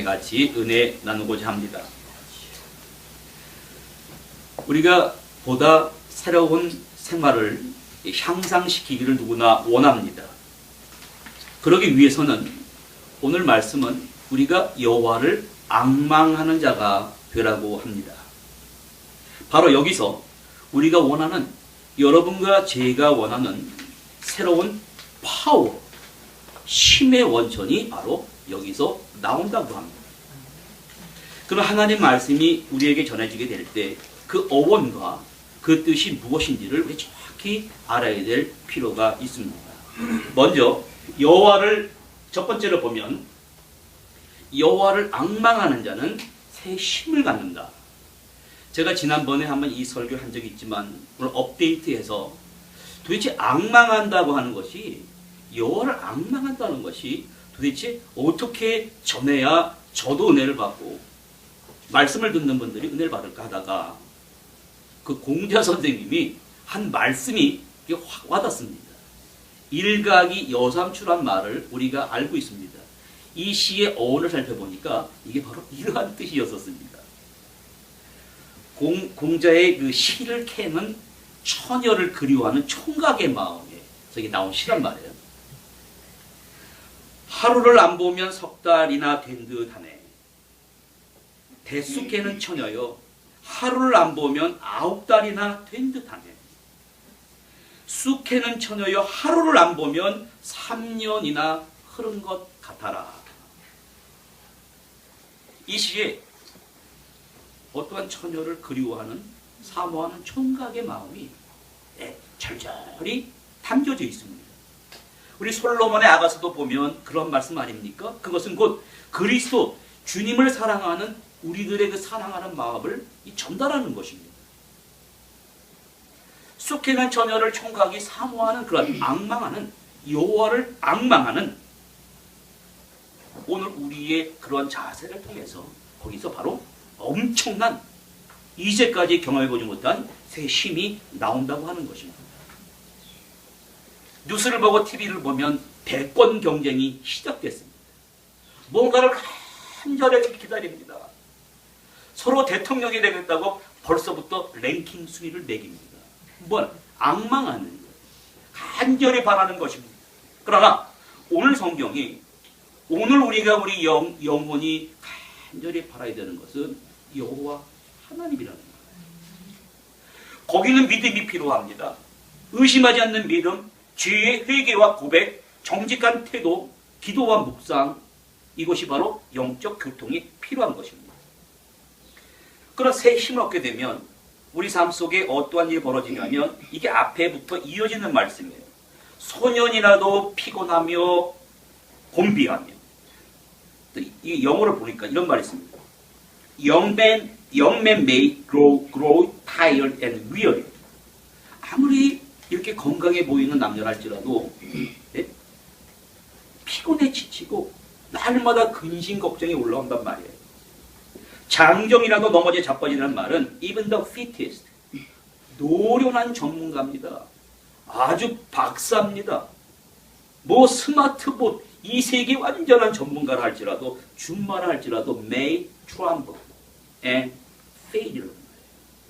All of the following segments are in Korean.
같이 은혜 나누고자 합니다. 우리가 보다 새로운 생활을 향상시키기를 누구나 원합니다. 그러기 위해서는 오늘 말씀은 우리가 여호와를 앙망하는 자가 되라고 합니다. 바로 여기서 우리가 원하는, 여러분과 제가 원하는 새로운 파워, 힘의 원천이 바로 여기서 나온다고 합니다. 그럼 하나님 말씀이 우리에게 전해지게 될 때 그 어원과 그 뜻이 무엇인지를 우리 정확히 알아야 될 필요가 있습니다. 먼저 여호와를 첫 번째로 보면, 여호와를 앙망하는 자는 새 힘을 갖는다. 제가 지난번에 한번 이 설교를 한 적이 있지만 오늘 업데이트해서 도대체 앙망한다고 하는 것이, 여호와를 앙망한다는 것이 도대체 어떻게 전해야 저도 은혜를 받고 말씀을 듣는 분들이 은혜를 받을까 하다가 그 공자 선생님이 한 말씀이 확 와닿습니다. 일각이 여삼추란 말을 우리가 알고 있습니다. 이 시의 어원을 살펴보니까 이게 바로 이러한 뜻이었었습니다. 공자의 그 시를 캐는 처녀를 그리워하는 총각의 마음에 저기 나온 시란 말이에요. 하루를 안 보면 석 달이나 된 듯하네. 대수 캐는 처녀여, 하루를 안 보면 9달이나 된 듯하네. 쑥 캐는 처녀여, 하루를 안 보면 3년이나 흐른 것 같아라. 이 시에 어떠한 처녀를 그리워하는, 사모하는 총각의 마음이 절절히 담겨져 있습니다. 우리 솔로몬의 아가서도 보면 그런 말씀 아닙니까? 그것은 곧 그리스도, 주님을 사랑하는 우리들의 그 사랑하는 마음을 전달하는 것입니다. 쑥해난 처녀를 총각이 사모하는 그런 앙망하는, 여호와를 앙망하는, 오늘 우리의 그런 자세를 통해서 거기서 바로 엄청난, 이제까지 경험해보지 못한 새 힘이 나온다고 하는 것입니다. 뉴스를 보고 TV를 보면 대권 경쟁이 시작됐습니다. 뭔가를 간절하게 기다립니다. 서로 대통령이 되겠다고 벌써부터 랭킹 순위를 매깁니다. 뭘 앙망하는 거예요. 간절히 바라는 것입니다. 그러나 오늘 성경이, 오늘 우리가 우리 영혼이 간절히 바라야 되는 것은 여호와 하나님이라는 거예요. 거기는 믿음이 필요합니다. 의심하지 않는 믿음, 죄의 회개와 고백, 정직한 태도, 기도와 묵상, 이것이 바로 영적 교통이 필요한 것입니다. 그런 새 힘을 얻게 되면 우리 삶 속에 어떠한 일이 벌어지냐면 이게 앞에부터 이어지는 말씀이에요. 소년이라도 피곤하며 곤비하며, 이 영어를 보니까 이런 말이 있습니다. Young men may grow tired and weary. 아무리 이렇게 건강해 보이는 남녀랄지라도 피곤해 지치고 날마다 근심 걱정이 올라온단 말이에요. 장정이라도 넘어져 자빠지는 말은 even the fittest, 노련한 전문가입니다. 아주 박사입니다. 뭐 스마트봇, 이 세계 완전한 전문가라 할지라도, 준마라 할지라도 may tremble and fail.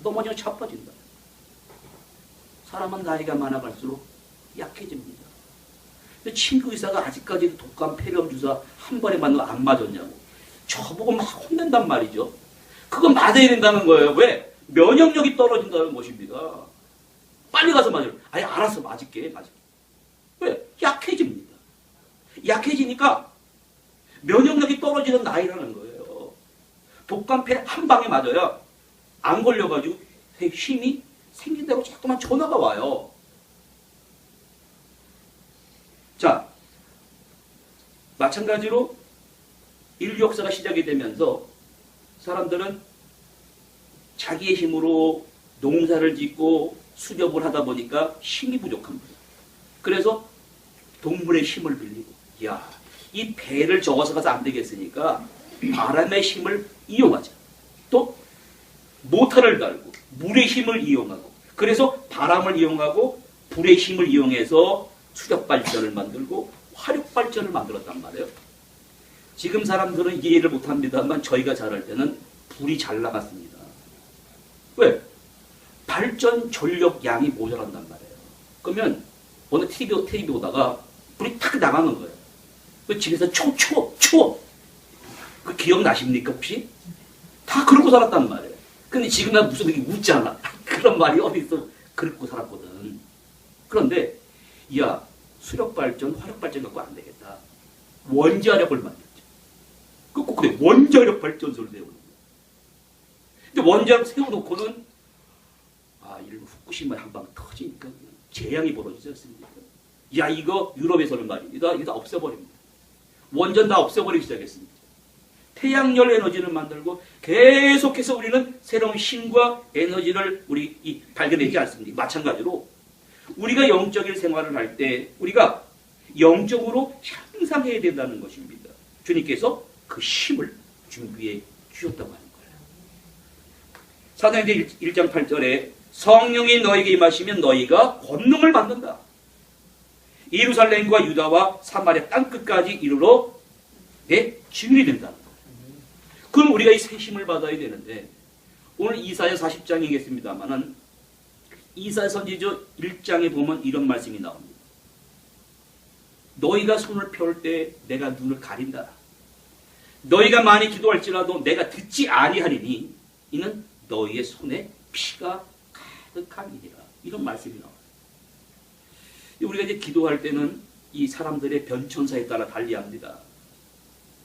넘어져 자빠진다. 사람은 나이가 많아갈수록 약해집니다. 근데 친구 의사가 아직까지도 독감, 폐렴 주사 한 번에 맞는 거 안 맞았냐고 저보고 막 혼낸단 말이죠. 그거 맞아야 된다는 거예요. 왜? 면역력이 떨어진다는 것입니다. 빨리 가서 맞아요. 아니 알아서 맞을게. 왜? 약해집니다. 약해지니까 면역력이 떨어지는 나이라는 거예요. 독감, 폐 한 방에 맞아야 안 걸려가지고 힘이 생긴다고 자꾸만 전화가 와요. 자, 마찬가지로 인류 역사가 시작이 되면서 사람들은 자기의 힘으로 농사를 짓고 수렵을 하다 보니까 힘이 부족합니다. 그래서 동물의 힘을 빌리고, 야, 이 배를 저어서 가서 안 되겠으니까 바람의 힘을 이용하자. 또 모터를 달고 물의 힘을 이용하고, 그래서 바람을 이용하고 불의 힘을 이용해서 수력 발전을 만들고 화력 발전을 만들었단 말이에요. 지금 사람들은 이해를 못합니다만 저희가 자랄 때는 불이 잘 나갔습니다. 왜? 발전 전력 양이 모자란단 말이에요. 그러면 어느 TV 보다가 불이 탁 나가는 거예요. 그 집에서 추워. 그 기억나십니까 혹시? 다 그러고 살았단 말이에요. 근데 지금 난 무슨 이렇게 웃잖아. 그런 말이 어디서 그렇고 살았거든. 그런데 야 수력발전, 화력발전 갖고 안 되겠다. 원자력을 만들자. 꼭 그래. 원자력 발전소를 세우는 거야. 근데 원자력 세워놓고는 이런 후쿠시마 한방 터지니까 재앙이 벌어지지 않습니까? 야 이거 유럽에서는 말입니다. 이거 다 없애버립니다. 원전 다 없애버리기 시작했습니다. 태양열 에너지를 만들고 계속해서 우리는 새로운 신과 에너지를 발견하지 않습니까? 마찬가지로 우리가 영적인 생활을 할 때 우리가 영적으로 향상해야 된다는 것입니다. 주님께서 그 힘을 준비해 주셨다고 하는 거예요. 사도행전 1장 8절에 성령이 너에게 임하시면 너희가 권능을 받는다. 예루살렘과 유다와 사마리아 땅끝까지 이르러 내 증인이 된다. 그럼 우리가 이 새 힘을 받아야 되는데 오늘 이사야 40장이겠습니다만은 이사야 선지자 1장에 보면 이런 말씀이 나옵니다. 너희가 손을 펼 때 내가 눈을 가린다. 너희가 많이 기도할지라도 내가 듣지 아니하리니 이는 너희의 손에 피가 가득함이니라. 이런 말씀이 나와요. 우리가 이제 기도할 때는 이 사람들의 변천사에 따라 달리합니다.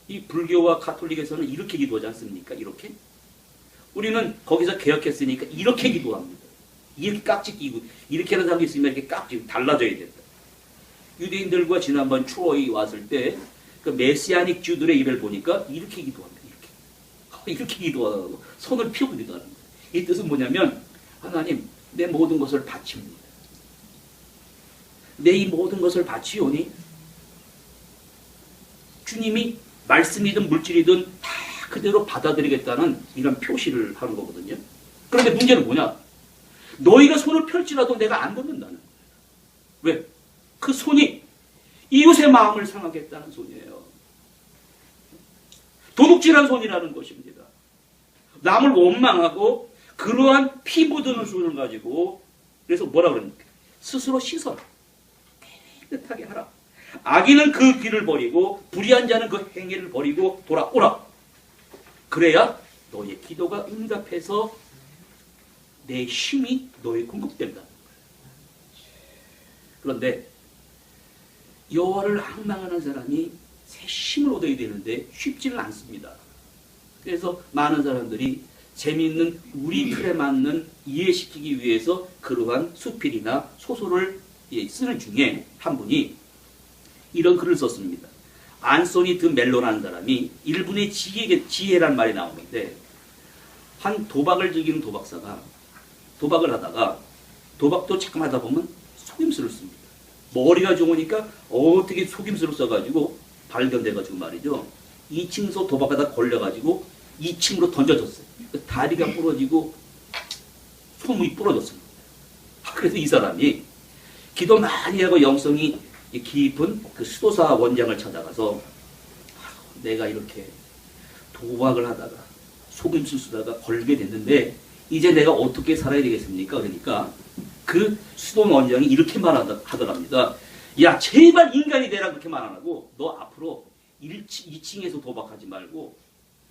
이 불교와 가톨릭에서는 이렇게 기도하지 않습니까? 이렇게? 우리는 거기서 개혁했으니까 이렇게 기도합니다. 이렇게 깍지 끼고 이렇게 하는 사람도 있으면 이렇게 깍지 달라져야 된다. 유대인들과 지난번 추워이 왔을 때 그 메시아닉 주들의 일을 보니까 이렇게 기도합니다. 이렇게 기도하고 손을 펴고 기도하는 거예요. 이 뜻은 뭐냐면 하나님 내 모든 것을 바칩니다. 내 이 모든 것을 바치오니 주님이 말씀이든 물질이든 다 그대로 받아들이겠다는 이런 표시를 하는 거거든요. 그런데 문제는 뭐냐? 너희가 손을 펼지라도 내가 안 듣는다는 거예요. 왜? 그 손이 이웃의 마음을 상하겠다는 손이에요. 도둑질한 손이라는 것입니다. 남을 원망하고 그러한 피 묻은 손을 가지고 그래서 뭐라 그럽니까? 스스로 씻어라. 깨끗하게 하라. 악인은 그 길을 버리고 불의한 자는 그 행위를 버리고 돌아오라. 그래야 너의 기도가 응답해서 내 힘이 너에 공급된다는 거예요. 그런데 여호와를 앙망하는 사람이 새 힘을 얻어야 되는데 쉽지는 않습니다. 그래서 많은 사람들이 재미있는 우리 틀에 맞는 이해시키기 위해서 그러한 수필이나 소설을 쓰는 중에 한 분이 이런 글을 썼습니다. 안소니 드 멜로라는 사람이 일본의 지혜란 말이 나오는데 한 도박을 즐기는 도박사가 도박을 하다가 도박도 잠깐 하다 보면 속임수를 씁니다. 머리가 좋으니까 어떻게 속임수를 써가지고 발견돼가지고 말이죠. 2층에서 도박하다 걸려가지고 2층으로 던져졌어요. 다리가 부러지고 손목이 부러졌습니다. 그래서 이 사람이 기도 많이 하고 영성이 깊은 그 수도사 원장을 찾아가서 내가 이렇게 도박을 하다가 속임수 쓰다가 걸리게 됐는데 이제 내가 어떻게 살아야 되겠습니까? 그러니까 그 수도 원장이 이렇게 말하더랍니다. 야 제발 인간이 되라 그렇게 말 안 하고 너 앞으로 2층에서 도박하지 말고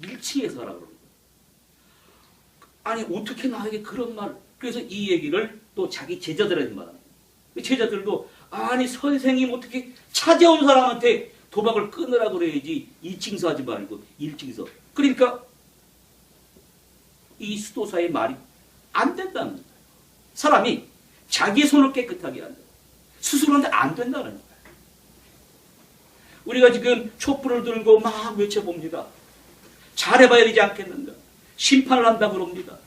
1층에서 하라 그러는 거야. 아니 어떻게 나에게 그런 말. 그래서 이 얘기를 또 자기 제자들한테 말합니다. 제자들도 아니 선생님 어떻게 찾아온 사람한테 도박을 끊으라 그래야지 2층에서 하지 말고 1층에서. 그러니까 이 수도사의 말이 안 된다는 거예요. 사람이 자기 손을 깨끗하게 한다. 스스로 하는데 안 된다는 거예요. 우리가 지금 촛불을 들고 막 외쳐봅니다. 잘해봐야 되지 않겠는가. 심판을 한다 그럽니다.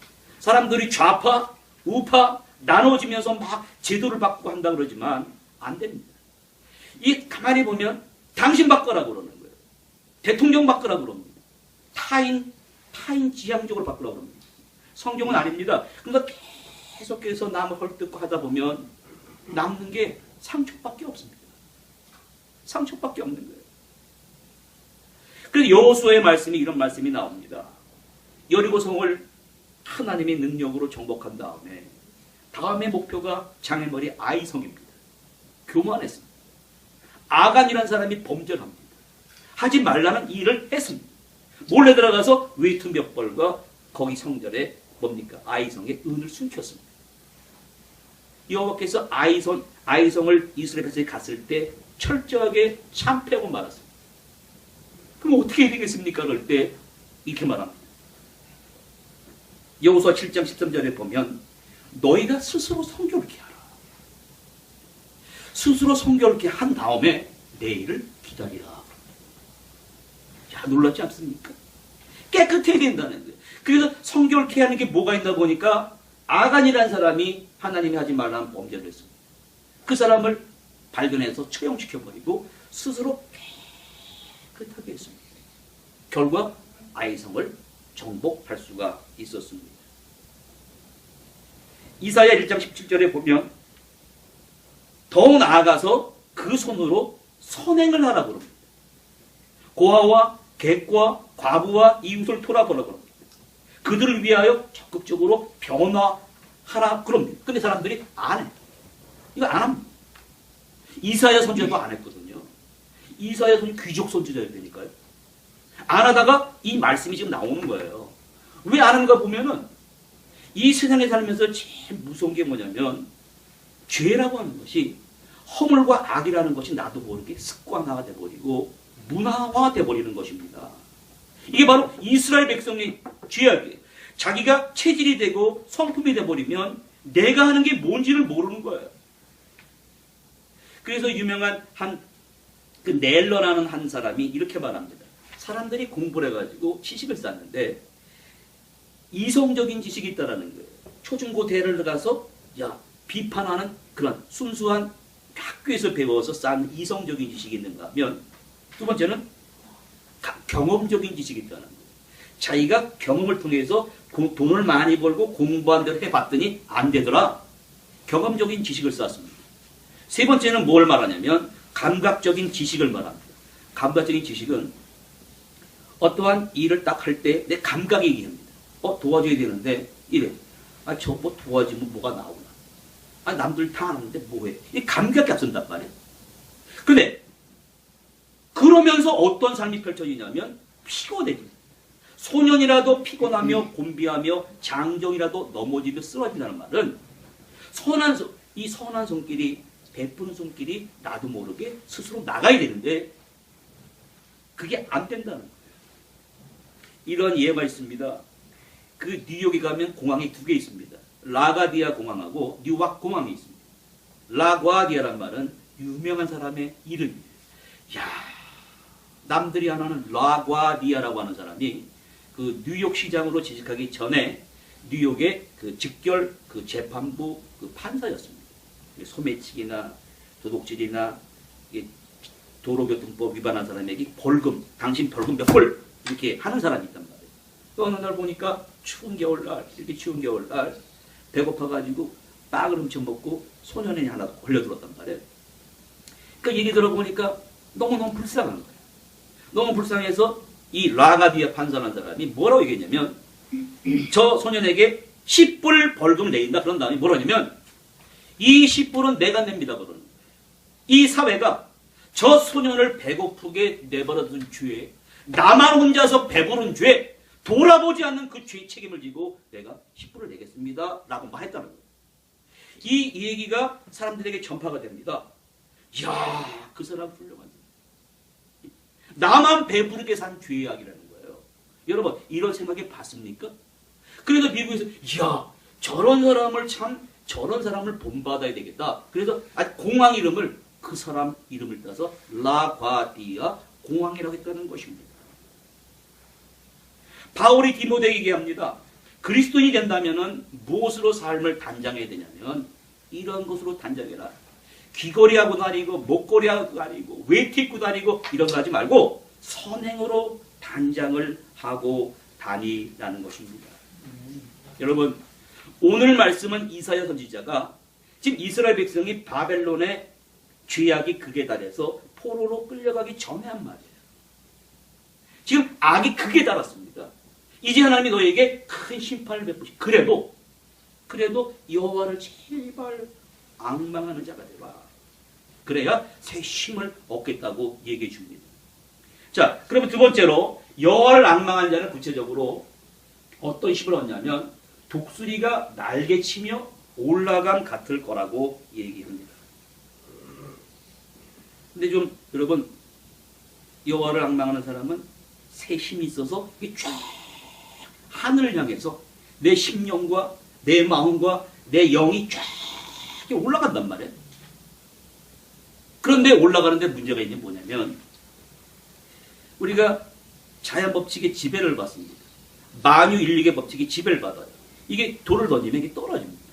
사람들이 좌파, 우파 나눠지면서 막 제도를 바꾸고 한다 그러지만 안 됩니다. 이 가만히 보면 당신 바꿔라 그러는 거예요. 대통령 바꿔라 그럽니다. 타인 지향적으로 바꾸라 그럽니다. 성경은 아닙니다. 그러니까 계속해서 남을 헐뜯고 하다 보면 남는 게 상처밖에 없습니다. 상처밖에 없는 거예요. 그래서 여호수아의 말씀이 이런 말씀이 나옵니다. 여리고 성을 하나님의 능력으로 정복한 다음에 목표가 장애머리 아이성입니다. 교만했습니다. 아간이라는 사람이 범죄합니다. 하지 말라는 일을 했습니다. 몰래 들어가서 웨이트 몇 벌과 거기 성전에 뭡니까? 아이성의 은을 숨겼습니다. 여호와께서 아이성을 이스라엘 백성이 갔을 때 철저하게 참패하고 말았습니다. 그럼 어떻게 해야 되겠습니까? 그럴 때 이렇게 말합니다. 여호수아 7장 13절에 보면 너희가 스스로 성결케 하라. 스스로 성결케 한 다음에 내일을 기다리라. 야, 놀랍지 않습니까? 깨끗해야 된다는 거예요. 그래서 성결케 하는 게 뭐가 있나 보니까 아간이라는 사람이 하나님이 하지 말라는 범죄를 했습니다. 그 사람을 발견해서 처형시켜버리고 스스로 깨끗하게 했습니다. 결과 아이성을 정복할 수가 있었습니다. 이사야 1장 17절에 보면 더 나아가서 그 손으로 선행을 하라고 그럽니다. 고아와 객과 과부와 이웃을 돌아보라고 그럽니다. 그들을 위하여 적극적으로 변화하라 그럽니다. 근데 사람들이 안 해요. 이거 안 합니다. 이사야 선지자도 안 했거든요. 이사야 선지 귀족 선지자였다니까요. 안 하다가 이 말씀이 지금 나오는 거예요. 왜 안 하는가 보면은 이 세상에 살면서 제일 무서운 게 뭐냐면 죄라고 하는 것이 허물과 악이라는 것이 나도 모르게 습관화가 돼버리고 문화화가 돼버리는 것입니다. 이게 바로 이스라엘 백성의 죄악이에요. 자기가 체질이 되고 성품이 돼버리면 내가 하는 게 뭔지를 모르는 거예요. 그래서 유명한 그 넬러라는 한 사람이 이렇게 말합니다. 사람들이 공부를 해가지고 지식을 쌓는데 이성적인 지식이 있다라는 거예요. 초중고 대를 가서 비판하는 그런 순수한 학교에서 배워서 쌓는 이성적인 지식이 있는가 하면 두 번째는 경험적인 지식이 있다는 거예요. 자기가 경험을 통해서 돈을 많이 벌고 공부한 대로 해봤더니 안 되더라. 경험적인 지식을 쌓았습니다. 세 번째는 뭘 말하냐면 감각적인 지식을 말합니다. 감각적인 지식은 어떠한 일을 딱 할 때 내 감각이 얘기합니다. 도와줘야 되는데 이래. 저 뭐 도와주면 뭐가 나오나. 남들 다 하는데 뭐해. 이 감각이 앞선단 말이에요. 근데 그러면서 어떤 삶이 펼쳐지냐면 피곤해집니다. 소년이라도 피곤하며 곤비하며 장정이라도 넘어지며 쓰러진다는 말은 이 선한 손길이 베푸는 손길이 나도 모르게 스스로 나가야 되는데 그게 안 된다는 거예요. 이런 예가 있습니다. 그 뉴욕에 가면 공항이 두 개 있습니다. 라가디아 공항하고 뉴왁 공항이 있습니다. 라과디아란 말은 유명한 사람의 이름이에요. 남들이 하는 라과디아라고 하는 사람이 그 뉴욕 시장으로 재직하기 전에 뉴욕의 그 직결 그 재판부 그 판사였습니다. 소매치기나 도둑질이나 도로교통법 위반한 사람에게 벌금, 당신 벌금 몇 불 이렇게 하는 사람이 있단 말이에요. 또 어느 날 보니까 추운 겨울날, 이렇게 추운 겨울날 배고파가지고 빵을 훔쳐먹고 소년이 하나 걸려들었단 말이에요. 그 얘기 들어보니까 너무너무 불쌍한 거예요. 너무 불쌍해서 이 라가디아 판사라는 사람이 뭐라고 얘기했냐면 저 소년에게 10불 벌금을 내린다. 그런 다음에 뭐라고 하냐면 이 10불은 내가 냅니다. 그러는 거예요. 이 사회가 저 소년을 배고프게 내버려둔 죄에 나만 혼자서 배부른 죄 돌아보지 않는 그 죄의 책임을 지고 내가 10불을 내겠습니다. 라고 말했다는 거예요. 이 얘기가 사람들에게 전파가 됩니다. 이야, 그 사람 훌륭한 사람. 나만 배부르게 산 죄악이라는 거예요. 여러분, 이런 생각해 봤습니까? 그래서 미국에서 이야, 저런 사람을 본받아야 되겠다. 그래서 공항 이름을 그 사람 이름을 따서 라과디아 공항이라고 했다는 것입니다. 바울이 디모데에게 얘기합니다. 그리스도인이 된다면 무엇으로 삶을 단장해야 되냐면 이런 것으로 단장해라. 귀걸이 하고 다니고 목걸이 하고 다니고 외티 입고 다니고 이런 거 하지 말고 선행으로 단장을 하고 다니라는 것입니다. 여러분, 오늘 말씀은 이사야 선지자가 지금 이스라엘 백성이 바벨론의 죄악이 극에 달해서 포로로 끌려가기 전에 한 말이에요. 지금 악이 극에 달았습니다. 이제 하나님이 너에게 큰 심판을 베푸시. 그래도 여호와를 제발 앙망하는 자가 되라. 그래야 새 힘을 얻겠다고 얘기해 줍니다. 자, 그러면 두 번째로 여호와를 앙망하는 자는 구체적으로 어떤 힘을 얻냐면 독수리가 날개치며 올라감 같을 거라고 얘기합니다. 근데 좀 여러분, 여호와를 앙망하는 사람은 새 힘이 있어서 이게 쫙 하늘을 향해서 내 심령과 내 마음과 내 영이 쫙 올라간단 말이에요. 그런데 올라가는데 문제가 있는 게 뭐냐면 우리가 자연법칙의 지배를 받습니다. 만유인력의 법칙이 지배를 받아요. 이게 돌을 던지면 이게 떨어집니다.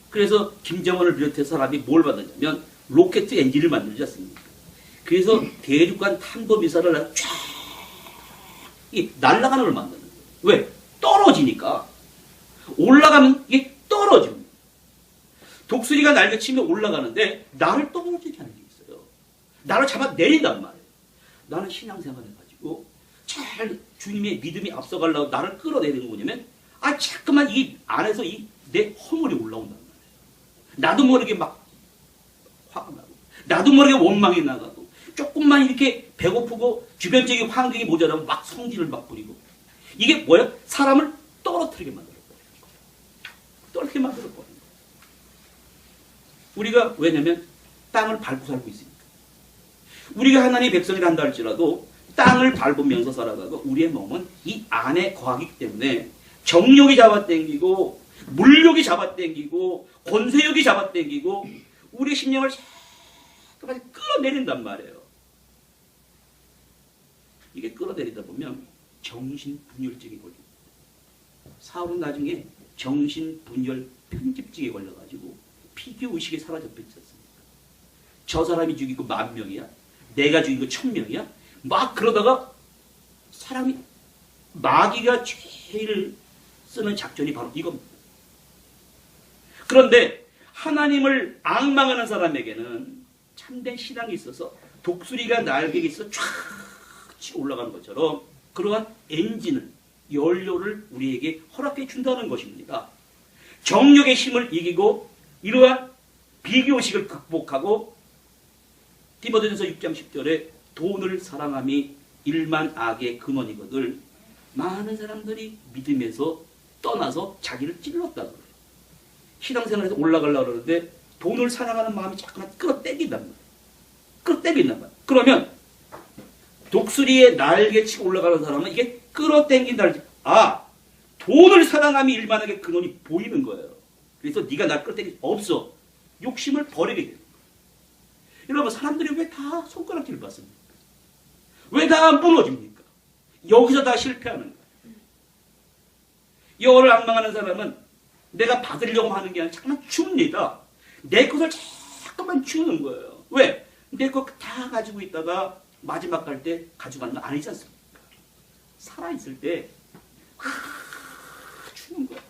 그래서 김정은을 비롯해서 사람이 뭘 받았냐면 로켓 엔진을 만들지 않습니까? 그래서 대륙간 탄도미사를 쫙 날아가는 걸 만드는 거예요. 왜? 떨어지니까. 올라가면 이게 떨어집니다. 독수리가 날개치며 올라가는데 나를 떨어지게 하는 게 있어요. 나를 잡아내린단 말이에요. 나는 신앙생활 해가지고 잘 주님의 믿음이 앞서가려고 나를 끌어내리는 거 뭐냐면 자꾸만 이 안에서 내 허물이 올라온단 말이에요. 나도 모르게 막 화가 나고 나도 모르게 원망이 나가고 조금만 이렇게 배고프고 주변적인 환경이 모자라면 막 성질을 막 부리고 이게 뭐야? 사람을 떨어뜨리게 만들어버려요. 떨어뜨리게 만들어버려요. 우리가 왜냐면 땅을 밟고 살고 있으니까. 우리가 하나님의 백성이라 한다 할지라도 땅을 밟으면서 살아가고 우리의 몸은 이 안에 거하기 때문에 정욕이 잡아당기고 물욕이 잡아당기고 권세욕이 잡아당기고 우리의 심령을 자꾸만 끌어내린단 말이에요. 이게 끌어내리다 보면 정신분열증이 걸립니다. 사울은 나중에 정신분열 편집증에 걸려가지고 피규어의식이 사라져 버렸지 않습니까? 저 사람이 죽이고 10,000명이야? 내가 죽이고 1,000명이야? 막 그러다가 사람이 마귀가 제일 쓰는 작전이 바로 이겁니다. 그런데 하나님을 앙망하는 사람에게는 참된 신앙이 있어서 독수리가 날개에 있어 쫙 치고 올라가는 것처럼 그러한 엔진을 연료를 우리에게 허락해 준다는 것입니다. 정욕의 힘을 이기고 이러한 비교의식을 극복하고 디모데전서 6장 10절에 돈을 사랑함이 일만 악의 근원이거늘 많은 사람들이 믿음에서 떠나서 자기를 찔렀다고 그래요. 신앙생활에서 올라가려고 그러는데 돈을 사랑하는 마음이 자꾸만 끌어당긴단 말이에요. 끌어당긴단 말이에요. 그러면 독수리의 날개 치고 올라가는 사람은 이게 끌어당긴다. 돈을 사랑함이 일만 악의 근원이 보이는 거예요. 그래서 네가 날 끌어당길 수 없어. 욕심을 버리게 돼요. 여러분, 사람들이 왜 다 손가락질을 받습니까? 왜 다 무너집니까? 여기서 다 실패하는 거예요. 여호와를 앙망하는 사람은 내가 받으려고 하는 게 아니라 자꾸만 줍니다. 내 것을 자꾸만 주는 거예요. 왜? 내 것 다 가지고 있다가 마지막 갈 때 가져가는 거 아니지 않습니까? 살아있을 때 주는 거예요.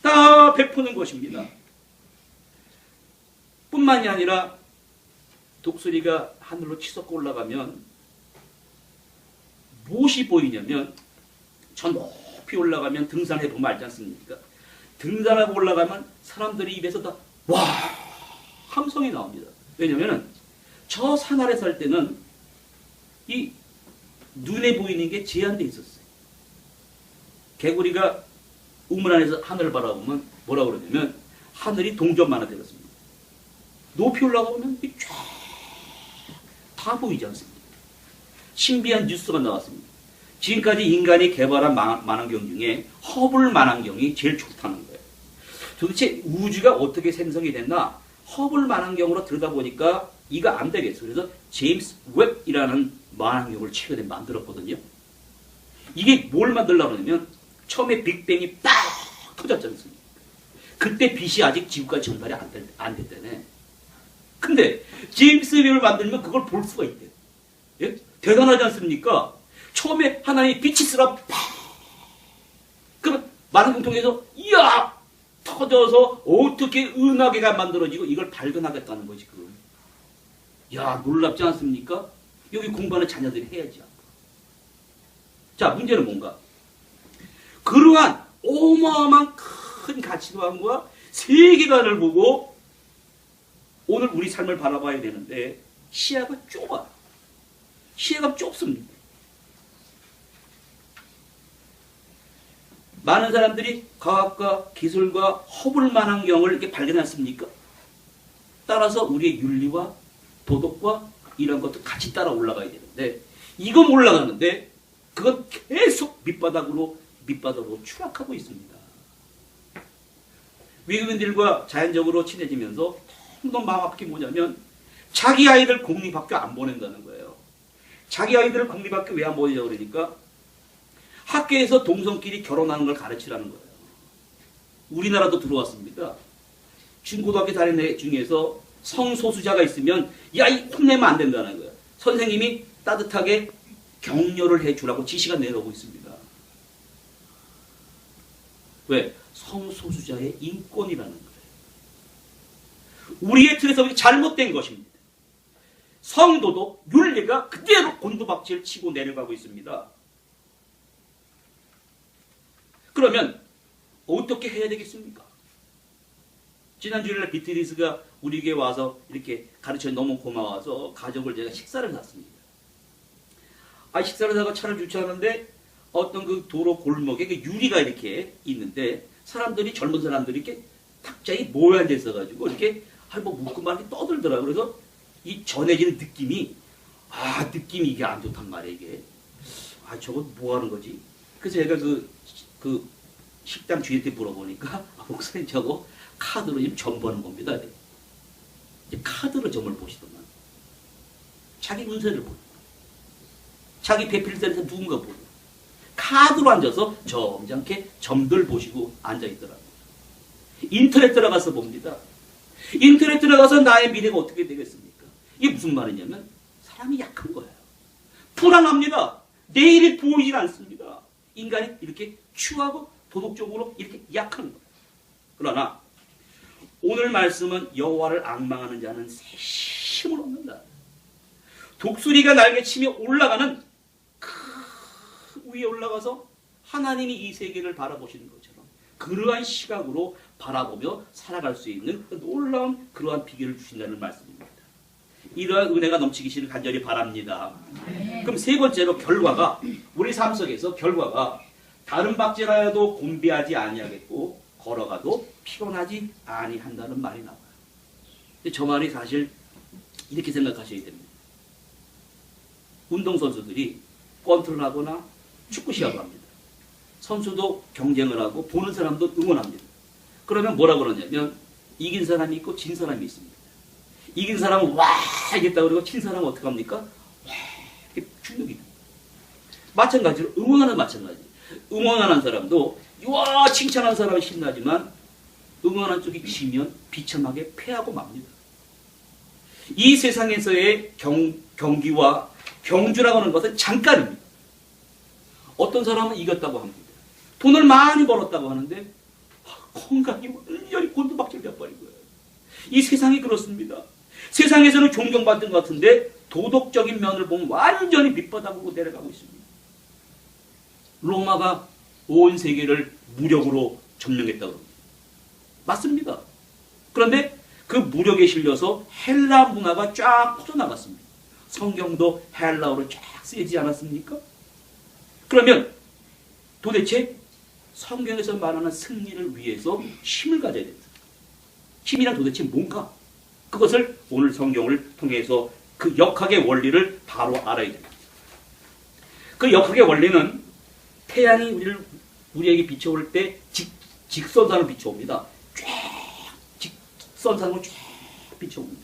다 베푸는 것입니다. 뿐만이 아니라 독수리가 하늘로 치솟고 올라가면 무엇이 보이냐면 저 높이 올라가면 등산해 보면 알지 않습니까? 등산하고 올라가면 사람들이 입에서 다 와 함성이 나옵니다. 왜냐하면 저 산 아래 살 때는 이 눈에 보이는 게 제한되어 있었어요. 개구리가 우물 안에서 하늘을 바라보면 뭐라고 그러냐면 하늘이 동전만화 되었습니다. 높이 올라가보면 다 보이지 않습니까? 신비한 뉴스가 나왔습니다. 지금까지 인간이 개발한 망원경 중에 허블 망원경이 제일 좋다는 거예요. 도대체 우주가 어떻게 생성이 됐나? 허블 망원경으로 들여다보니까 이거 안 되겠어. 그래서 제임스 웹이라는 망원경을 최근에 만들었거든요. 이게 뭘 만들려고 하냐면 처음에 빅뱅이 딱 터졌지 않습니까? 그때 빛이 아직 지구까지 전달이 안 됐다네. 근데 제임스 웹을 만들면 그걸 볼 수가 있대요. 예? 대단하지 않습니까? 처음에 하나님이 빛이 쓰라 그럼 망원경 통해서 이야 터져서 어떻게 은하계가 만들어지고 이걸 발견하겠다는 거지. 그럼. 야, 놀랍지 않습니까? 여기 공부하는 자녀들이 해야지. 자, 문제는 뭔가? 그러한 어마어마한 큰 가치관과 세계관을 보고 오늘 우리 삶을 바라봐야 되는데 시야가 좁아. 시야가 좁습니다. 많은 사람들이 과학과 기술과 허블만 환경을 이렇게 발견했습니까? 따라서 우리의 윤리와 도덕과 이런 것도 같이 따라 올라가야 되는데 이건 올라가는데 그건 계속 밑바닥으로 추락하고 있습니다. 외국인들과 자연적으로 친해지면서 너무 마음 아픈 게 뭐냐면 자기 아이들 공립학교 안 보낸다는 거예요. 자기 아이들을 공립학교 왜 안 보내냐고 그러니까 학교에서 동성끼리 결혼하는 걸 가르치라는 거예요. 우리나라도 들어왔습니다. 중고등학교 다니는 애 중에서 성소수자가 있으면 야, 이 혼내면 안 된다는 거예요. 선생님이 따뜻하게 격려를 해주라고 지시가 내려오고 있습니다. 왜? 성소수자의 인권이라는 거예요. 우리의 틀에서 잘못된 것입니다. 성도도 윤리가 그대로 곤두박질 치고 내려가고 있습니다. 그러면 어떻게 해야 되겠습니까? 지난 주일날 비트리스가 우리에게 와서 이렇게 가르쳐 너무 고마워서 가족을 제가 식사를 샀습니다. 식사를 하다가 차를 주차하는데 어떤 그 도로 골목에 그 유리가 이렇게 있는데 사람들이 젊은 사람들이 이렇게 갑자기 모여 앉아 있어가지고 이렇게 뭐 묻고 말게 떠들더라고요. 그래서 이 전해지는 느낌이 느낌이 이게 안 좋단 말이에요. 이게 저건 뭐 하는 거지? 그래서 제가 그 식당 주인한테 물어보니까 목사님 저거 카드로 지금 점 보는 겁니다. 이제 카드로 점을 보시더만 자기 운세를 보고 자기 배필자리에서 누군가 보고 카드로 앉아서 점잖게 점들 보시고 앉아있더라고요. 인터넷 들어가서 봅니다. 인터넷 들어가서 나의 미래가 어떻게 되겠습니까? 이게 무슨 말이냐면 사람이 약한 거예요. 불안합니다. 내일이 보이질 않습니다. 인간이 이렇게 추하고 도덕적으로 이렇게 약한 거예요. 그러나 오늘 말씀은 여호와를 앙망하는 자는 새 힘을 얻는다. 독수리가 날개치며 올라가는 위에 올라가서 하나님이 이 세계를 바라보시는 것처럼 그러한 시각으로 바라보며 살아갈 수 있는 놀라운 그러한 비결을 주신다는 말씀입니다. 이러한 은혜가 넘치기를 간절히 바랍니다. 그럼 세 번째로 결과가 우리 삶 속에서 결과가 다른 박제라도 곤비하지 아니하겠고 걸어가도 피곤하지 아니한다는 말이 나와요. 저 말이 사실 이렇게 생각하셔야 됩니다. 운동선수들이 권투를하거나 축구 시합을 합니다. 선수도 경쟁을 하고 보는 사람도 응원합니다. 그러면 뭐라고 그러냐면 이긴 사람이 있고 진 사람이 있습니다. 이긴 사람은 와 이겼다고 그러고 진 사람은 어떻게 합니까? 와 이렇게 충격이 됩니다. 마찬가지로 응원하는 마찬가지. 응원하는 사람도 와 칭찬하는 사람은 신나지만 응원하는 쪽이 지면 비참하게 패하고 맙니다. 이 세상에서의 경기와 경주라고 하는 것은 잠깐입니다. 어떤 사람은 이겼다고 합니다. 돈을 많이 벌었다고 하는데 건강이 완전히 곤두박질 돼버린 거예요. 이 세상이 그렇습니다. 세상에서는 존경받는 것 같은데 도덕적인 면을 보면 완전히 밑바닥으로 내려가고 있습니다. 로마가 온 세계를 무력으로 점령했다고 합니다. 맞습니다. 그런데 그 무력에 실려서 헬라 문화가 쫙 퍼져나갔습니다. 성경도 헬라어로 쫙 쓰이지 않았습니까? 그러면 도대체 성경에서 말하는 승리를 위해서 힘을 가져야 됩니다. 힘이란 도대체 뭔가? 그것을 오늘 성경을 통해서 그 역학의 원리를 바로 알아야 됩니다. 그 역학의 원리는 태양이 우리에게 비춰올 때 직선상을 비춰옵니다. 쫙 직선상으로 쫙 비춰옵니다.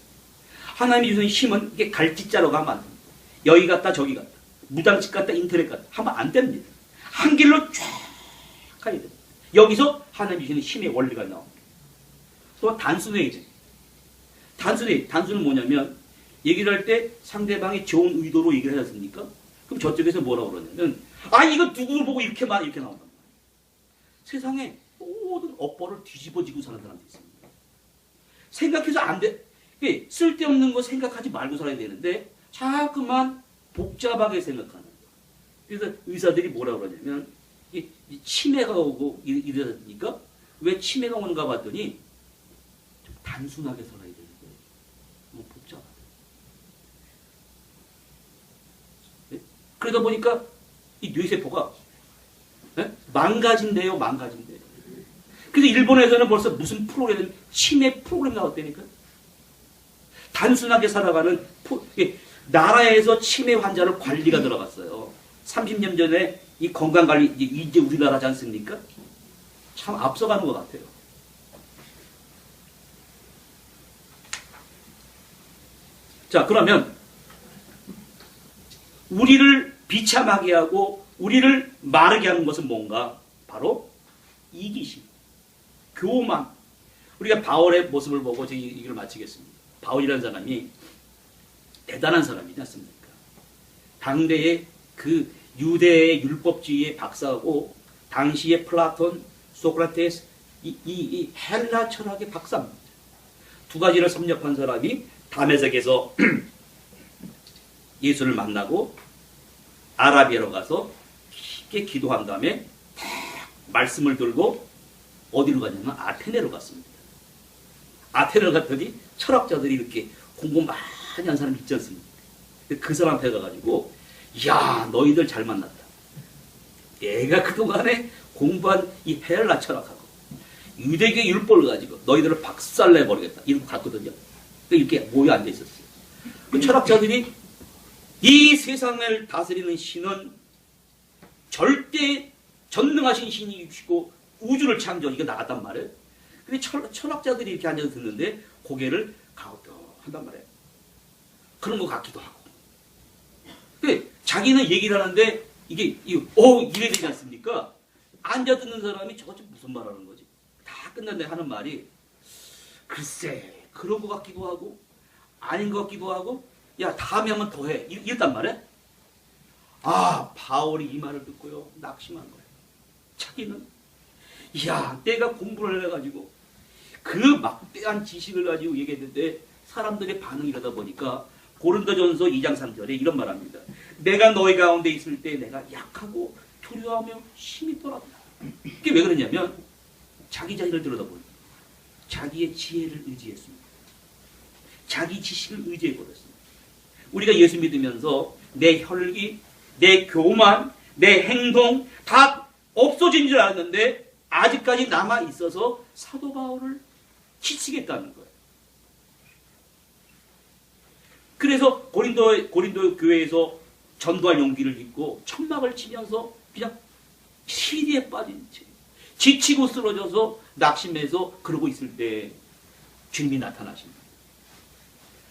하나님이 주신 힘은 이게 갈짓자로 가면 안 됩니다. 여기 갔다 저기 갔다 무당집 갔다 인터넷 갔다 하면 안 됩니다. 한 길로 쫙 가야 됩니다. 여기서 하나님이 주시는 힘의 원리가 나옵니다. 또 단순해야 돼요. 단순은 뭐냐면 얘기를 할 때 상대방이 좋은 의도로 얘기를 하지 않습니까? 그럼 저쪽에서 뭐라고 그러냐면 이거 누구를 보고 이렇게 나온단 말이에요. 세상에 모든 업보를 뒤집어지고 사는 사람도 있습니다. 생각해서 안 돼. 쓸데없는 거 생각하지 말고 살아야 되는데 자꾸만 복잡하게 생각하는 거. 그래서 의사들이 뭐라 그러냐면 이 치매가 오고 이러니까 왜 치매가 오는가 봤더니 좀 단순하게 살아야 되는 거예요. 너무 복잡하다. 네? 그러다 보니까 이 뇌세포가 네? 망가진대요. 그래서 일본에서는 벌써 무슨 프로그램, 치매 프로그램 나왔다니까. 단순하게 살아가는 나라에서 치매 환자를 관리가 들어갔어요. 30년 전에 이 건강관리 이제 우리나라지 않습니까? 참 앞서가는 것 같아요. 자, 그러면 우리를 비참하게 하고 우리를 마르게 하는 것은 뭔가? 바로 이기심, 교만. 우리가 바울의 모습을 보고 제 얘기를 마치겠습니다. 바울이라는 사람이 대단한 사람이지 않습니까? 당대의 그 유대의 율법주의의 박사고 당시의 플라톤, 소크라테스, 이 헬라 철학의 박사입니다. 두 가지를 섭렵한 사람이 다메섹에서 예수를 만나고 아라비아로 가서 깊게 기도한 다음에 말씀을 들고 어디로 갔냐면 아테네로 갔습니다. 아테네로 갔더니 철학자들이 이렇게 공부 많이 한 사람 있지 않습니까? 그 사람 앞에 가가지고 야, 너희들 잘 만났다. 내가 그동안에 공부한 이 헬라 철학하고 유대계 율법을 가지고 너희들을 박살내버리겠다. 이러고 갔거든요. 이렇게 모여 앉아 있었어요. 그 철학자들이 이 세상을 다스리는 신은 절대 전능하신 신이시고 우주를 창조, 이거 나갔단 말이에요. 근데 철학자들이 이렇게 앉아서 듣는데 고개를 가우떠한단 말이에요. 그런 것 같기도 하고. 근데 자기는 얘기를 하는데 이래 되지 않습니까? 앉아 듣는 사람이 저거 좀 무슨 말 하는 거지? 다 끝났는데 하는 말이 글쎄 그런 것 같기도 하고 아닌 것 같기도 하고 야 다음에 한번 더 해. 이랬단 말이에요. 아, 바울이 이 말을 듣고요 낙심한 거예요. 자기는 내가 공부를 해가지고 그 막대한 지식을 가지고 얘기했는데 사람들의 반응이 이러다 보니까 고린도전서 2장 3절에 이런 말합니다. 내가 너희 가운데 있을 때 내가 약하고 두려워하며 힘이 떨었다. 이게 왜 그러냐면 자기 자신을 들여다보니 자기의 지혜를 의지했습니다. 자기 지식을 의지해버렸습니다. 우리가 예수 믿으면서 내 혈기, 내 교만, 내 행동 다 없어진 줄 알았는데 아직까지 남아있어서 사도 바울을 치시겠다는 거예요. 그래서 고린도 교회에서 전도할 용기를 잊고 천막을 치면서 그냥 시리에 빠진 채 지치고 쓰러져서 낙심해서 그러고 있을 때 주님이 나타나십니다.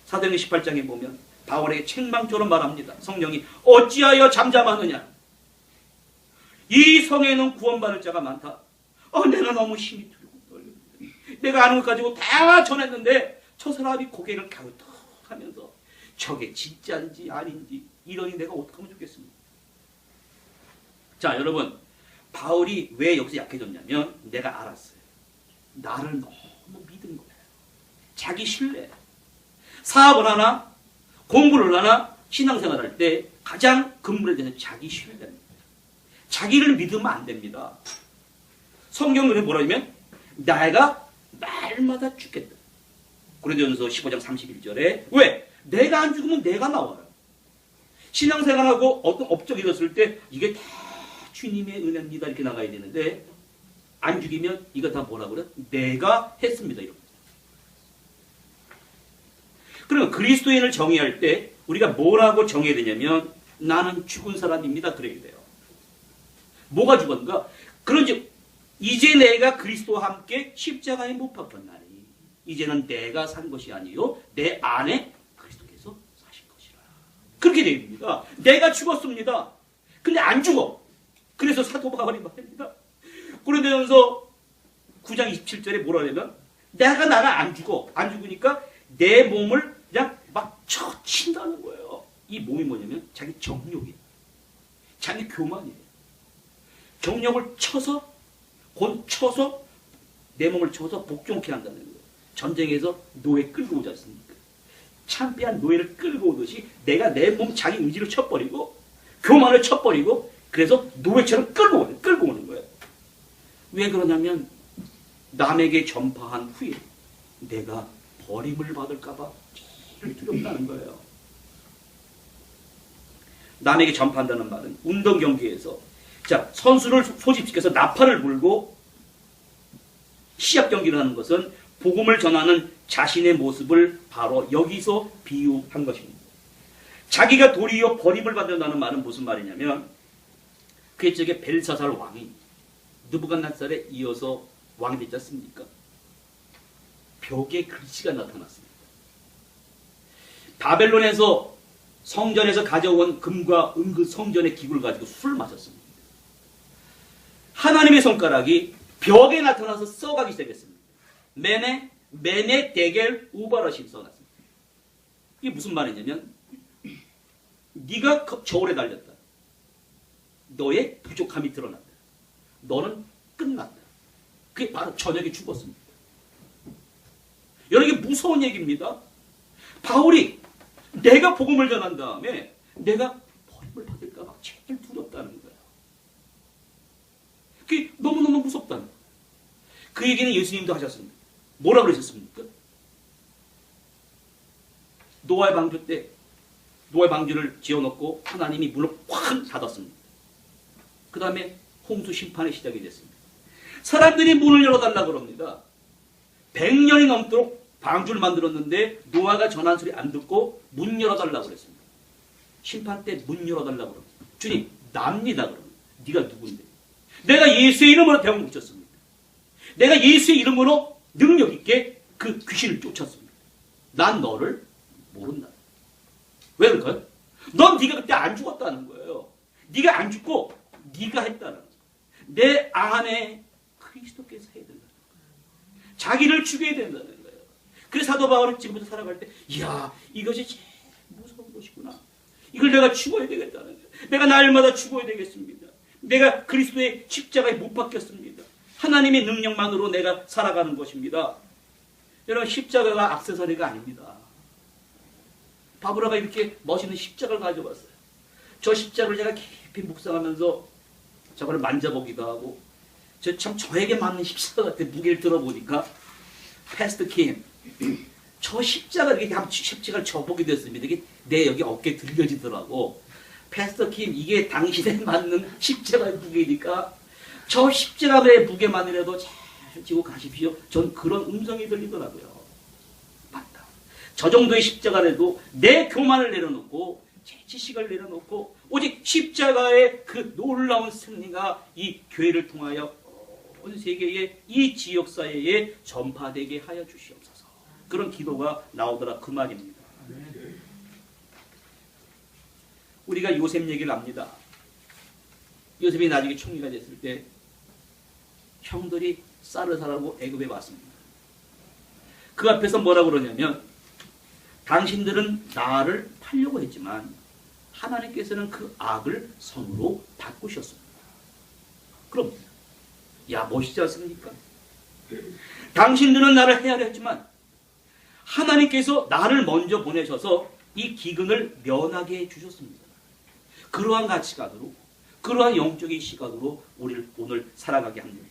사도행전 18장에 보면 바울에게 책망처럼 말합니다. 성령이 어찌하여 잠잠하느냐? 이 성에는 구원받을 자가 많다. 내가 너무 힘이 들고 떨립니다. 내가 아는 것 가지고 다 전했는데 저 사람이 고개를 갸우뚱하면서 저게 진짜인지 아닌지 이러니 내가 어떡하면 좋겠습니까? 자, 여러분, 바울이 왜 여기서 약해졌냐면 내가 알았어요. 나를 너무 믿은 거예요. 자기 신뢰. 사업을 하나, 공부를 하나, 신앙생활을 할 때 가장 근본에 대해서 자기 신뢰입니다. 자기를 믿으면 안 됩니다. 성경은 뭐라 하냐면 내가 날마다 죽겠다. 고린도전서 15장 31절에 왜? 내가 안 죽으면 내가 나와요. 신앙생활하고 어떤 업적이 있었을 때 이게 다 주님의 은혜입니다 이렇게 나가야 되는데 안 죽이면 이거 다 뭐라 그래? 내가 했습니다. 이런. 그러면 그리스도인을 정의할 때 우리가 뭐라고 정해야 되냐면 나는 죽은 사람입니다. 그래야 돼요. 뭐가 죽었는가? 그런지 이제 내가 그리스도와 함께 십자가에 못 박혔나니 이제는 내가 산 것이 아니요 내 안에 그리스도께서 사신 것이라. 그렇게 됩니다. 내가 죽었습니다. 근데 안 죽어. 그래서 사도 바울이 말합니다. 고린도전서 9장 27절에 뭐라 하냐면 나가 안 죽어. 안 죽으니까 내 몸을 그냥 막 쳐친다는 거예요. 이 몸이 뭐냐면 자기 정욕이에요. 자기 교만이에요. 정욕을 쳐서 내 몸을 쳐서 복종케 한다는 거예요. 전쟁에서 노예 끌고 오지 않습니까? 참패한 노예를 끌고 오듯이 내가 내 몸 자기 의지를 쳐버리고 교만을 쳐버리고 그래서 노예처럼 끌고 오는 거예요. 왜 그러냐면 남에게 전파한 후에 내가 버림을 받을까봐 제일 두렵다는 거예요. 남에게 전파한다는 말은 운동 경기에서 자 선수를 소집시켜서 나팔을 불고 시합 경기를 하는 것은 복음을 전하는 자신의 모습을 바로 여기서 비유한 것입니다. 자기가 도리어 버림을 받는다는 말은 무슨 말이냐면 그 적에 벨사살 왕이 느부갓네살에 이어서 왕이 되지 않습니까? 벽에 글씨가 나타났습니다. 바벨론에서 성전에서 가져온 금과 은 그 성전의 기구를 가지고 술을 마셨습니다. 하나님의 손가락이 벽에 나타나서 써가기 시작했습니다. 메네 데겔 우바라시 써놨습니다. 이게 무슨 말이냐면 네가 저울에 달렸다. 너의 부족함이 드러났다. 너는 끝났다. 그게 바로 저녁에 죽었습니다. 여러분 이게 무서운 얘기입니다. 바울이 내가 복음을 전한 다음에 내가 버림을 받을까 봐 제일 두렵다는 거예요. 그게 너무너무 무섭다는 거예요. 그 얘기는 예수님도 하셨습니다. 뭐라 그러셨습니까? 노아의 방주 때 노아의 방주를 지어놓고 하나님이 문을 확 닫았습니다. 그 다음에 홍수 심판이 시작이 됐습니다. 사람들이 문을 열어달라고 그럽니다. 100년이 넘도록 방주를 만들었는데 노아가 전한 소리 안 듣고 문 열어달라고 그랬습니다. 심판 때 문 열어달라고 그럽니다. 주님 납니다 그러면 네가 누군데? 내가 예수의 이름으로 대왕 붙였습니다. 내가 예수의 이름으로 능력 있게 그 귀신을 쫓았습니다. 난 너를 모른다. 왜 그럴까요? 넌 네가 그때 안 죽었다는 거예요. 네가 안 죽고 네가 했다는 거예요. 내 안에 그리스도께서 해야 된다는 거예요. 자기를 죽여야 된다는 거예요. 그래서 사도 바울은 지금부터 살아갈 때 이야 이것이 제일 무서운 것이구나. 이걸 내가 죽어야 되겠다는 거예요. 내가 날마다 죽어야 되겠습니다. 내가 그리스도의 십자가에 못 박혔습니다. 하나님의 능력만으로 내가 살아가는 것입니다. 여러분 십자가가 액세서리가 아닙니다. 바브라가 이렇게 멋있는 십자가를 가져왔어요. 저 십자가를 제가 깊이 묵상하면서 저걸 만져보기도 하고 저에게 맞는 십자가 같은 무게를 들어보니까 패스트 킴 저 십자가를 이렇게 십자가를 져보게 됐습니다. 이게 내 여기 어깨에 들려지더라고. 패스터 킴 이게 당신에 맞는 십자가의 무게니까 저 십자가의 무게만이라도 잘 지고 가십시오. 전 그런 음성이 들리더라고요. 맞다. 저 정도의 십자가라도 내 교만을 내려놓고 제 지식을 내려놓고 오직 십자가의 그 놀라운 승리가 이 교회를 통하여 온 세계에 이 지역사회에 전파되게 하여 주시옵소서. 그런 기도가 나오더라 그 말입니다. 우리가 요셉 얘기를 합니다. 요셉이 나중에 총리가 됐을 때 형들이 쌀을 사라고 애굽에 왔습니다. 그 앞에서 뭐라고 그러냐면 당신들은 나를 팔려고 했지만 하나님께서는 그 악을 선으로 바꾸셨습니다. 그럼 야 멋있지 않습니까? 당신들은 나를 해하려 했지만 하나님께서 나를 먼저 보내셔서 이 기근을 면하게 해주셨습니다. 그러한 가치관으로 그러한 영적인 시각으로 우리를 오늘 살아가게 합니다.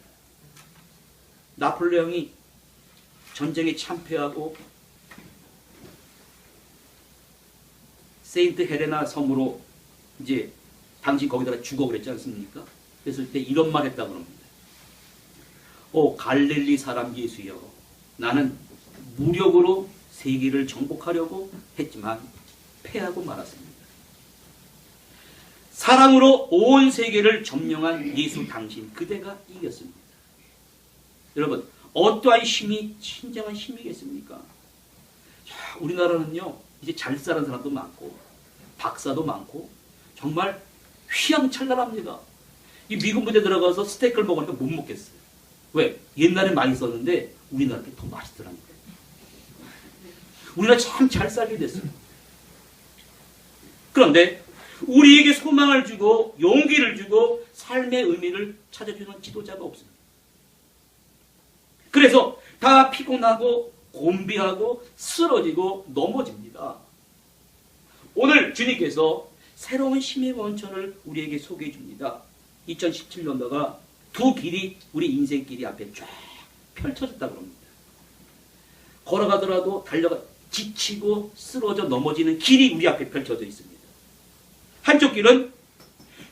나폴레옹이 전쟁에 참패하고 세인트 헬레나 섬으로 이제 당신 거기다가 죽어 그랬지 않습니까? 그랬을 때 이런 말 했다고 합니다. 오 갈릴리 사람 예수여, 나는 무력으로 세계를 정복하려고 했지만 패하고 말았습니다. 사랑으로 온 세계를 점령한 예수 당신 그대가 이겼습니다. 여러분 어떠한 힘이 진정한 힘이겠습니까? 자, 우리나라는요 이제 잘 사는 사람도 많고 박사도 많고 정말 휘황찬란합니다. 이 미군 부대 들어가서 스테이크를 먹으니까 못 먹겠어요. 왜? 옛날에 많이 썼는데 우리나라 게 더 맛있더라고요. 우리나라 참 잘 살게 됐어요. 그런데 우리에게 소망을 주고 용기를 주고 삶의 의미를 찾아주는 지도자가 없습니다. 그래서 다 피곤하고 곤비하고 쓰러지고 넘어집니다. 오늘 주님께서 새로운 힘의 원천을 우리에게 소개해 줍니다. 2017년도가 두 길이 우리 인생길이 앞에 쫙 펼쳐졌다고 합니다. 걸어가더라도 달려가 지치고 쓰러져 넘어지는 길이 우리 앞에 펼쳐져 있습니다. 한쪽 길은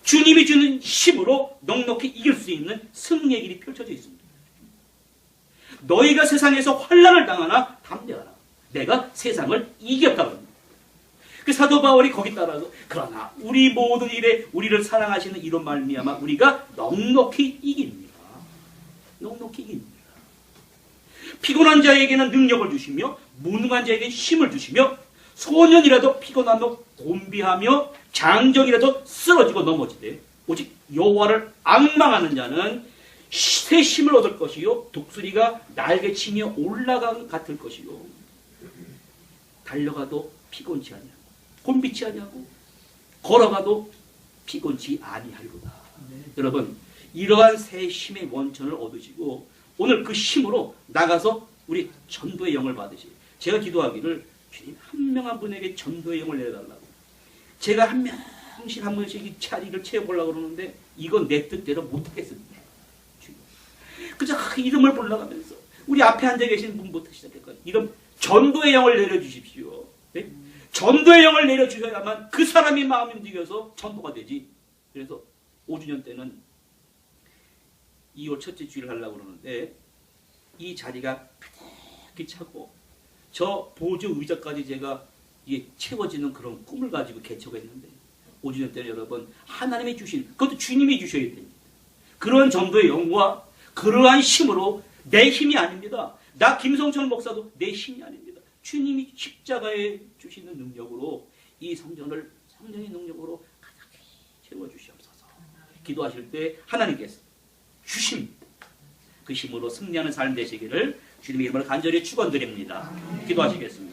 주님이 주는 힘으로 넉넉히 이길 수 있는 승리의 길이 펼쳐져 있습니다. 너희가 세상에서 환난을 당하나 담대하라. 내가 세상을 이겼다고 합니다. 그 사도 바울이 거기 따라서 그러나 우리 모든 일에 우리를 사랑하시는 이런 말미암아 우리가 넉넉히 이깁니다. 넉넉히 이깁니다. 피곤한 자에게는 능력을 주시며 무능한 자에게 힘을 주시며 소년이라도 피곤하며 곤비하며 장정이라도 쓰러지고 넘어지되 오직 여호와를 앙망하는 자는 새 힘을 얻을 것이요 독수리가 날개치며 올라간 같을 것이요 달려가도 피곤치 아니하고 곤비치 아니하고 걸어가도 피곤치 아니하리로다. 여러분 이러한 새 힘의 원천을 얻으시고 오늘 그 힘으로 나가서 우리 전도의 영을 받으시. 제가 기도하기를 주님 한 명 한 분에게 전도의 영을 내달라고. 제가 한 명씩 이 자리를 채워보려고 그러는데 이건 내 뜻대로 못하겠습니다. 그저 이름을 불러가면서 우리 앞에 앉아 계신 분부터 시작할까요? 이름 전도의 영을 내려주십시오. 네? 전도의 영을 내려주셔야만 그 사람이 마음이 움직여서 전도가 되지. 그래서 5주년 때는 2월 첫째 주일을 하려고 그러는데 이 자리가 가득히 차고 저 보조 의자까지 제가 이게 채워지는 그런 꿈을 가지고 개척을 했는데 5주년 때는 여러분 하나님이 주신 그것도 주님이 주셔야 됩니다. 그런 전도의 영과 그러한 힘으로 내 힘이 아닙니다. 나 김성철 목사도 내 힘이 아닙니다. 주님이 십자가에 주시는 능력으로 이 성전의 능력으로 가득히 채워주시옵소서. 기도하실 때 하나님께서 주십니다. 그 힘으로 승리하는 삶 되시기를 주님의 이름으로 간절히 축원드립니다. 기도하시겠습니다.